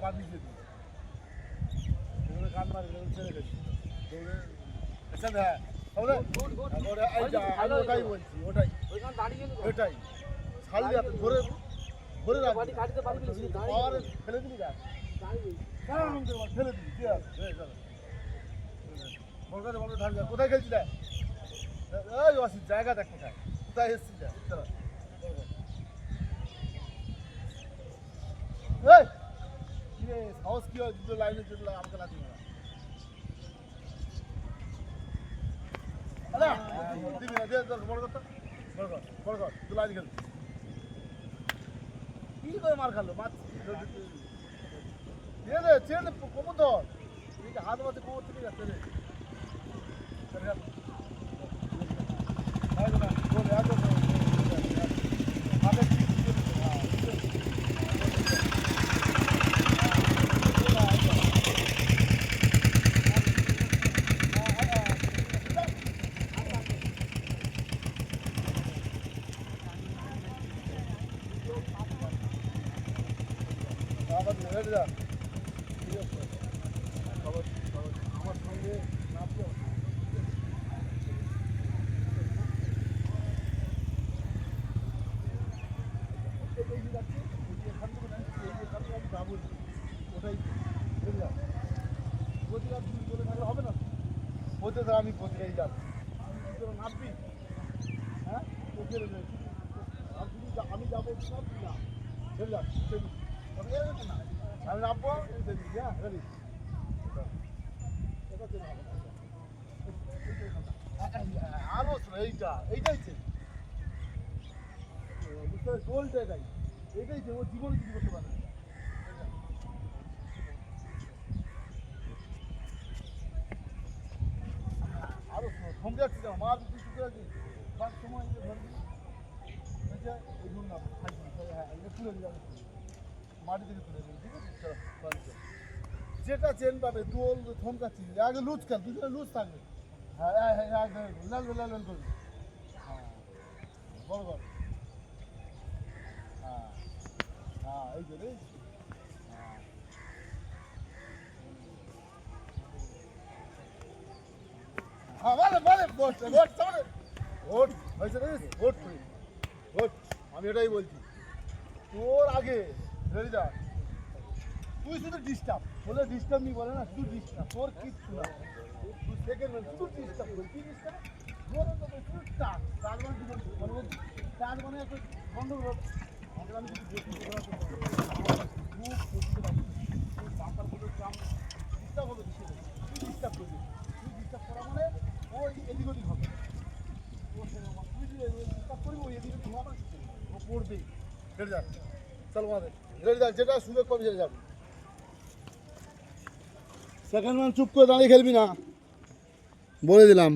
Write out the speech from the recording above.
বাঁধি দিয়ে দিই গান মারি ছেড়ে গেছি আচ্ছা হ্যাঁ ওটাই বলছি ওটাই ওটাই ছাড়লি আপনি ধরে ধরে রাখবি পাওয়ারে ফেলে দিবি গাছ ফেলে দিবি কি আছে বলকাতে বলো ঢাল কোথায় খেলছি রে ওই অসির জায়গা দেখ কোথায় কোথায় এসছি যা কি রে সাহস কি হয় দুটো লাইনের জন্য আমাকে লাগবে না দিবি না দিয়ে বড় কথা বড় কর তুই লাইন খেলবি কি করে মার খালো মাছ দিয়ে দে চেন কোমর ধর হাত মাঝে কোমর থেকে যাচ্ছে রে আমার সঙ্গে নামতে ওটাই বুঝলাম প্রতিকার তুমি বলে থাকলে হবে না বলতে তো আমি প্রতিকারই যাচ্ছি নামবি হ্যাঁ আমি যাবো না বুঝলাম আমি নামবো হ্যাঁ রেডি আরো এইটাই গোলটা এটাই ও জীবনে কিছু করতে পারে আরো থমকে যাচ্ছি না মার কিছু করে আছে সব সময় ধরবি এই ধরুন না হ্যাঁ তুলে দিলাম মাটি থেকে তুলে দিবি ঠিক আছে যেটা চেন পাবে দোল থমকাচ্ছি আগে লুজ খেল দুজনে লুজ থাকবে হ্যাঁ হ্যাঁ হ্যাঁ লাল লাল করবি হ্যাঁ বড় বড় হ্যাঁ হ্যাঁ এই যে হ্যাঁ বলে ভোট হয়েছে রে ভোট আমি এটাই বলছি তোর আগে রেডি তুই শুধু ডিস্টার্ব বলে ডিস্টার্ব নি বলে না শুধু ডিস্টার্ব তোর কিচ্ছু না তুই সেকেন্ড শুধু ডিস্টার্ব বল কি ডিস্টার্ব ধরো তো শুধু টাক তার মানে কি বলবো তার মানে একটা গন্ডগোল আমাদের আমি কিছু বেশি করা খুব বাম্পার করে কাম ডিস্টার্ব হবে তুই ডিস্টার্ব করবি তুই ডিস্টার্ব করা মানে ও এদিক ওদিক হবে ও তুই ডিস্টার্ব করবি ও এদিক ওদিক হবে ও পড়বে রেডি যা চল আমাদের রেডি যা যেটা সুযোগ পাবি সেটা যাবে সেকেন্ড ম্যান চুপ করে দাঁড়িয়ে খেলবি না বলে দিলাম।